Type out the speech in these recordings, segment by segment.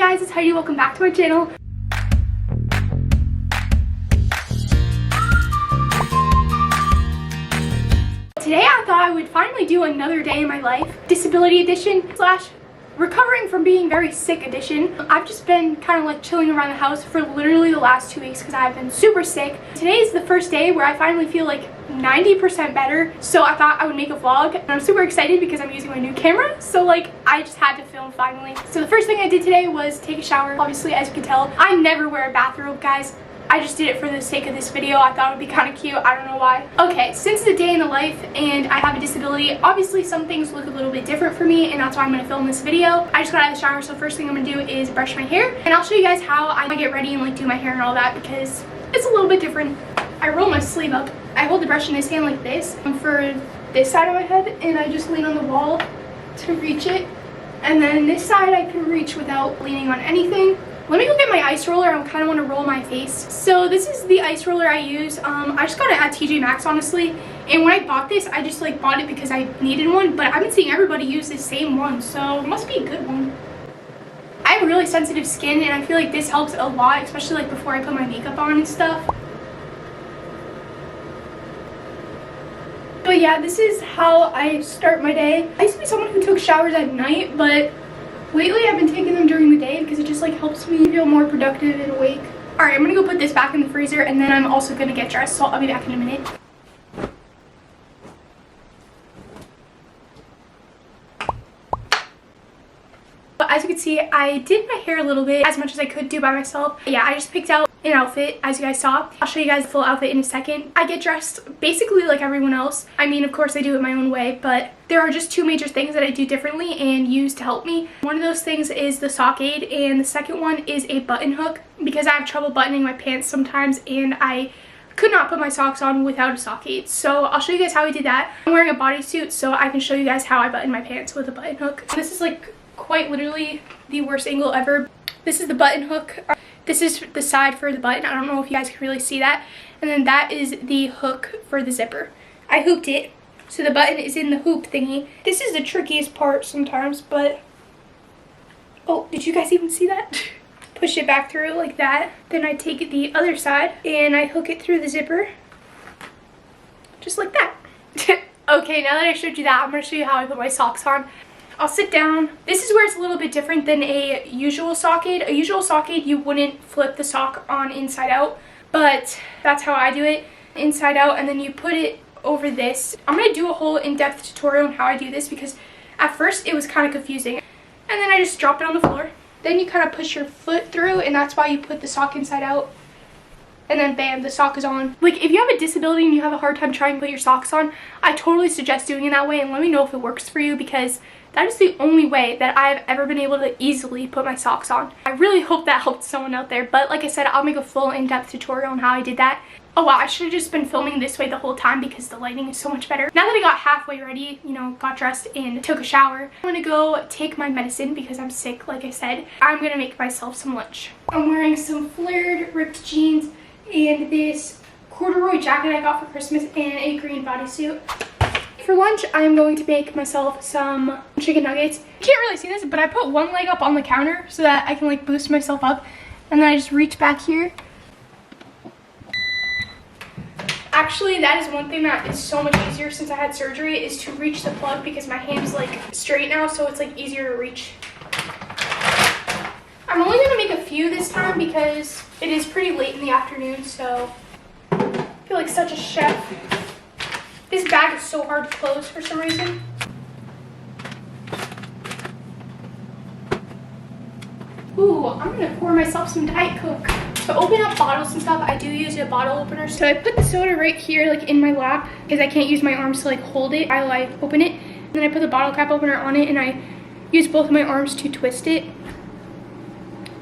guys, it's Heidi. Welcome back to my channel. Today I thought I would finally do another day in my life. Disability edition slash recovering from being very sick edition. I've just been kind of like chilling around the house for literally the last 2 weeks because I've been super sick. Today is the first day where I finally feel like 90% better, so I thought I would make a vlog, and I'm super excited because I'm using my new camera, so like I just had to film finally. So the first thing I did today was take a shower. Obviously, as you can tell, I never wear a bathrobe, guys. I just did it for the sake of this video. I thought it would be kind of cute. I don't know why. Okay, since it's a day in the life and I have a disability, obviously some things look a little bit different for me, and that's why I'm going to film this video. I just got out of the shower, so first thing I'm going to do is brush my hair, and I'll show you guys how I get ready and like do my hair and all that because it's a little bit different. I roll my sleeve up. I hold the brush in this hand like this for this side of my head, and I just lean on the wall to reach it. And then this side I can reach without leaning on anything. Let me go get my ice roller. I kind of want to roll my face. So this is the ice roller I use. I just got it at TJ Maxx, honestly. And when I bought this, I just like bought it because I needed one. But I've been seeing everybody use the same one, so it must be a good one. I have really sensitive skin, and I feel like this helps a lot, especially like before I put my makeup on and stuff. But yeah, this is how I start my day. I used to be someone who took showers at night, but lately I've been taking them during the day because it just like helps me feel more productive and awake. All right, I'm gonna go put this back in the freezer, and then I'm also gonna get dressed, so I'll be back in a minute. But as you can see, I did my hair a little bit, as much as I could do by myself. Yeah, I just picked out an outfit, as you guys saw. I'll show you guys the full outfit in a second. I get dressed basically like everyone else. I mean, of course I do it my own way, but there are just two major things that I do differently and use to help me. One of those things is the sock aid, and the second one is a button hook, because I have trouble buttoning my pants sometimes, and I could not put my socks on without a sock aid. So I'll show you guys how I did that. I'm wearing a bodysuit, so I can show you guys how I button my pants with a button hook. This is like quite literally the worst angle ever. This is the button hook. This is the side for the button. I don't know if you guys can really see that. And then that is the hook for the zipper. I hooped it, so the button is in the hoop thingy. This is the trickiest part sometimes, but oh, did you guys even see that? Push it back through like that. Then I take it the other side and I hook it through the zipper, just like that. Okay, now that I showed you that, I'm gonna show you how I put my socks on. I'll sit down. This is where it's a little bit different than a usual sock aid. A usual sock aid, you wouldn't flip the sock on inside out, but that's how I do it, inside out, and then you put it over this. I'm gonna do a whole in-depth tutorial on how I do this because at first it was kind of confusing. And then I just drop it on the floor. Then you kind of push your foot through, and that's why you put the sock inside out. And then bam, the sock is on. Like, if you have a disability and you have a hard time trying to put your socks on, I totally suggest doing it that way, and let me know if it works for you, because that is the only way that I've ever been able to easily put my socks on. I really hope that helped someone out there, but like I said, I'll make a full in-depth tutorial on how I did that. Oh wow, I should have just been filming this way the whole time because the lighting is so much better. Now that I got halfway ready, you know, got dressed and took a shower, I'm gonna go take my medicine because I'm sick, like I said. I'm gonna make myself some lunch. I'm wearing some flared ripped jeans and this corduroy jacket I got for Christmas and a green bodysuit. For lunch, I'm going to make myself some chicken nuggets. You can't really see this, but I put one leg up on the counter so that I can like boost myself up, and then I just reach back here. Actually, that is one thing that is so much easier since I had surgery, is to reach the plug, because my hand is like straight now, so it's like easier to reach. I'm only gonna make a few this time because it is pretty late in the afternoon, so I feel like such a chef. This bag is so hard to close for some reason. Ooh, I'm gonna pour myself some Diet Coke. To open up bottles and stuff, I do use a bottle opener. So I put the soda right here, like in my lap, because I can't use my arms to like hold it while I open it. And then I put the bottle cap opener on it, and I use both of my arms to twist it.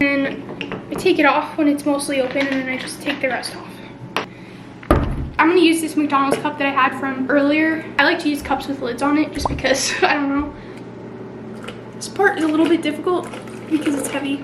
And I take it off when it's mostly open, and then I just take the rest off. I'm gonna use this McDonald's cup that I had from earlier. I like to use cups with lids on it just because, I don't know. This part is a little bit difficult because it's heavy.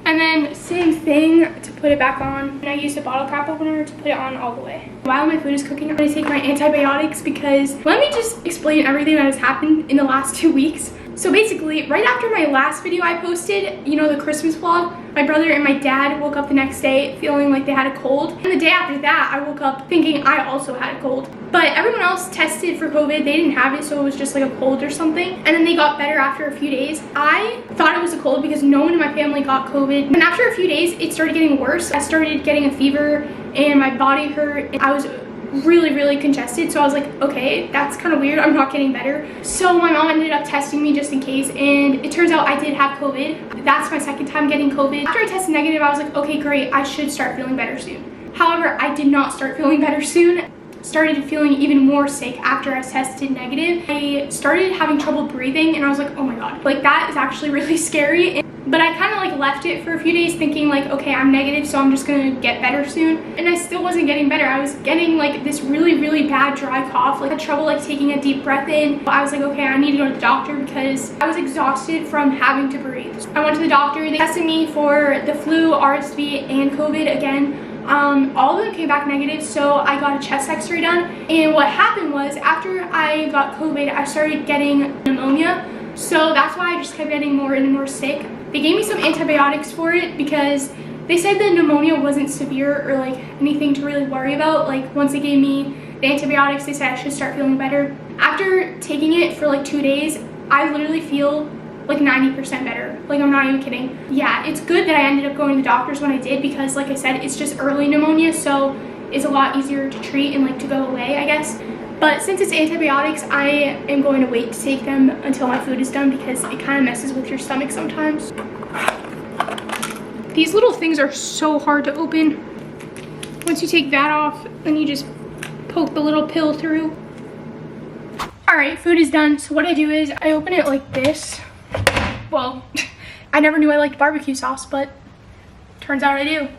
And then same thing to put it back on. And I use a bottle cap opener to put it on all the way. While my food is cooking, I'm gonna take my antibiotics because let me just explain everything that has happened in the last 2 weeks. So basically, right after my last video I posted, you know, the Christmas vlog, my brother and my dad woke up the next day feeling like they had a cold. And the day after that, I woke up thinking I also had a cold. But everyone else tested for COVID. They didn't have it, so it was just like a cold or something. And then they got better after a few days. I thought it was a cold because no one in my family got COVID. And after a few days, it started getting worse. I started getting a fever and my body hurt. And I was really congested, so I was like, okay, that's kind of weird. I'm not getting better. So my mom ended up testing me just in case, and it turns out I did have COVID. That's my second time getting COVID. After I tested negative, I was like, okay, great, I should start feeling better soon. However, I did not start feeling better soon. Started feeling even more sick after I tested negative. I started having trouble breathing, and I was like, oh my god, like that is actually really scary. But I kind of like left it for a few days thinking like, okay, I'm negative, so I'm just gonna get better soon. And I still wasn't getting better. I was getting like this really bad dry cough. Like I had trouble like taking a deep breath in. I was like, okay, I need to go to the doctor because I was exhausted from having to breathe. I went to the doctor. They tested me for the flu, RSV, and COVID again. All of them came back negative, so I got a chest x-ray done. And what happened was after I got COVID, I started getting pneumonia. So that's why I just kept getting more and more sick. They gave me some antibiotics for it because they said the pneumonia wasn't severe or like anything to really worry about. Like once they gave me the antibiotics, they said I should start feeling better. After taking it for like 2 days, I literally feel like 90% better. Like I'm not even kidding. Yeah, it's good that I ended up going to the doctors when I did because like I said, it's just early pneumonia, so it's a lot easier to treat and like to go away, I guess. But since it's antibiotics, I am going to wait to take them until my food is done because it kind of messes with your stomach sometimes. These little things are so hard to open. Once you take that off, then you just poke the little pill through. All right, food is done. So what I do is I open it like this. Well, I never knew I liked barbecue sauce, but turns out I do.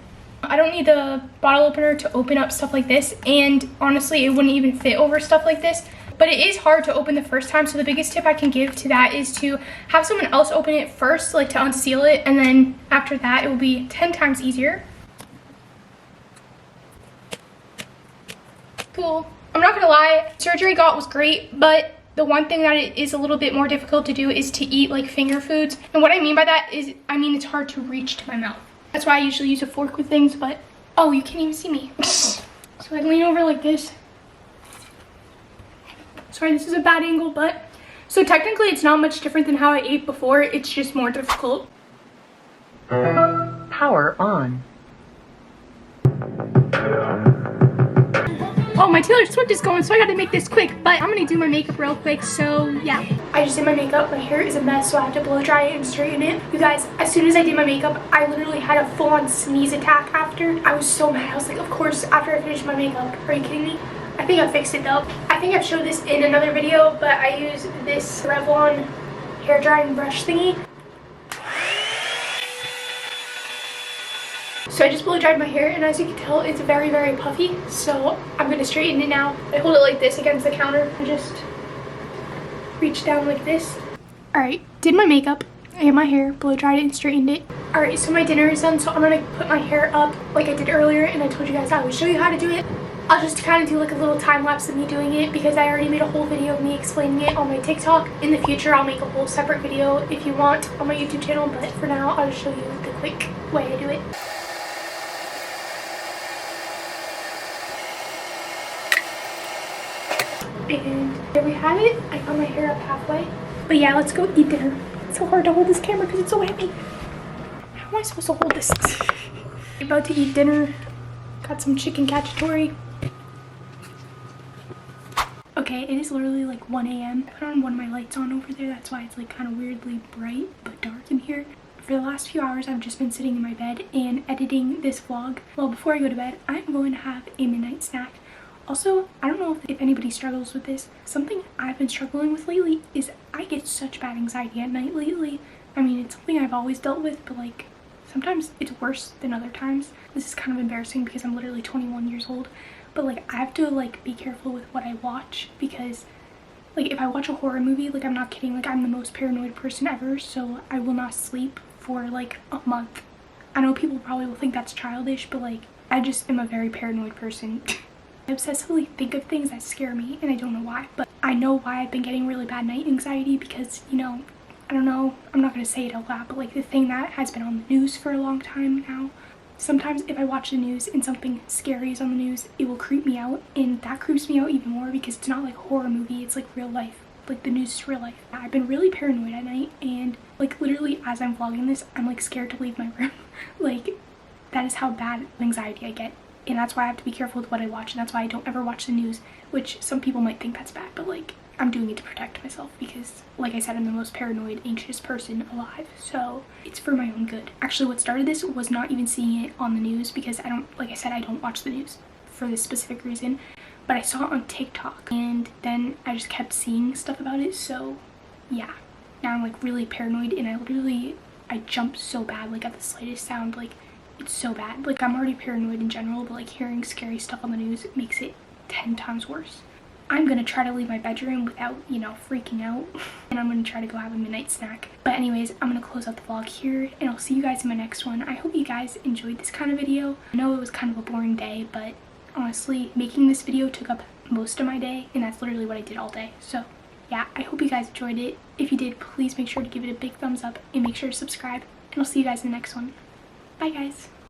I don't need the bottle opener to open up stuff like this, and honestly it wouldn't even fit over stuff like this, but it is hard to open the first time. So the biggest tip I can give to that is to have someone else open it first, like to unseal it, and then after that it will be 10 times easier. Cool. I'm not gonna lie, surgery I got was great, but the one thing that it is a little bit more difficult to do is to eat like finger foods. And what I mean by that is, I mean it's hard to reach to my mouth. That's why I usually use a fork with things, but oh, you can't even see me. So I lean over like this. Sorry, this is a bad angle, but so technically it's not much different than how I ate before. It's just more difficult. Power on. Oh, my Taylor Swift is going, so I gotta make this quick, but I'm gonna do my makeup real quick, so yeah. I just did my makeup. My hair is a mess, so I have to blow dry it and straighten it. You guys, as soon as I did my makeup, I literally had a full-on sneeze attack after. I was so mad. I was like, of course, after I finished my makeup. Are you kidding me? I think I fixed it though. I think I've showed this in another video, but I use this Revlon hair drying brush thingy. So I just blow dried my hair, and as you can tell, it's very puffy, so I'm gonna straighten it now. I hold it like this against the counter and just reach down like this. All right, did my makeup and my hair, blow dried it and straightened it. All right, so my dinner is done, so I'm gonna put my hair up like I did earlier, and I told you guys I would show you how to do it. I'll just kind of do like a little time lapse of me doing it because I already made a whole video of me explaining it on my TikTok. In the future, I'll make a whole separate video if you want on my YouTube channel, but for now, I'll just show you the quick way I do it. And there we have it. I got my hair up halfway. But yeah, let's go eat dinner. It's so hard to hold this camera because it's so heavy. How am I supposed to hold this? I'm about to eat dinner. Got some chicken cacciatore. Okay, it is literally like 1 a.m. I put on one of my lights on over there. That's why it's like kind of weirdly bright but dark in here. For the last few hours, I've just been sitting in my bed and editing this vlog. Well, before I go to bed, I'm going to have a midnight snack. Also, I don't know if anybody struggles with this. Something I've been struggling with lately is I get such bad anxiety at night lately. I mean, it's something I've always dealt with, but like sometimes it's worse than other times. This is kind of embarrassing because I'm literally 21 years old, but like I have to like be careful with what I watch because like if I watch a horror movie, like I'm not kidding, like I'm the most paranoid person ever, so I will not sleep for like a month. I know people probably will think that's childish, but like I just am a very paranoid person. I obsessively think of things that scare me and I don't know why, but I know why I've been getting really bad night anxiety because, you know, I don't know, I'm not gonna say it out loud, but like the thing that has been on the news for a long time now. Sometimes if I watch the news and something scary is on the news, it will creep me out, and that creeps me out even more because it's not like a horror movie, it's like real life. Like the news is real life. I've been really paranoid at night, and like literally as I'm vlogging this, I'm like scared to leave my room. Like that is how bad anxiety I get, and that's why I have to be careful with what I watch, and that's why I don't ever watch the news, which some people might think that's bad, but like I'm doing it to protect myself because, like I said, I'm the most paranoid, anxious person alive, so it's for my own good. Actually, what started this was not even seeing it on the news because I don't, like I said, I don't watch the news for this specific reason, but I saw it on TikTok, and then I just kept seeing stuff about it, so yeah. Now I'm like really paranoid, and I jump so bad, like at the slightest sound, like it's so bad. Like I'm already paranoid in general, but like hearing scary stuff on the news makes it 10 times worse. I'm gonna try to leave my bedroom without, you know, freaking out, and I'm gonna try to go have a midnight snack. But anyways, I'm gonna close out the vlog here, and I'll see you guys in my next one. I hope you guys enjoyed this kind of video. I know it was kind of a boring day, but honestly, making this video took up most of my day, and that's literally what I did all day. So yeah, I hope you guys enjoyed it. If you did, please make sure to give it a big thumbs up and make sure to subscribe, and I'll see you guys in the next one. Bye guys.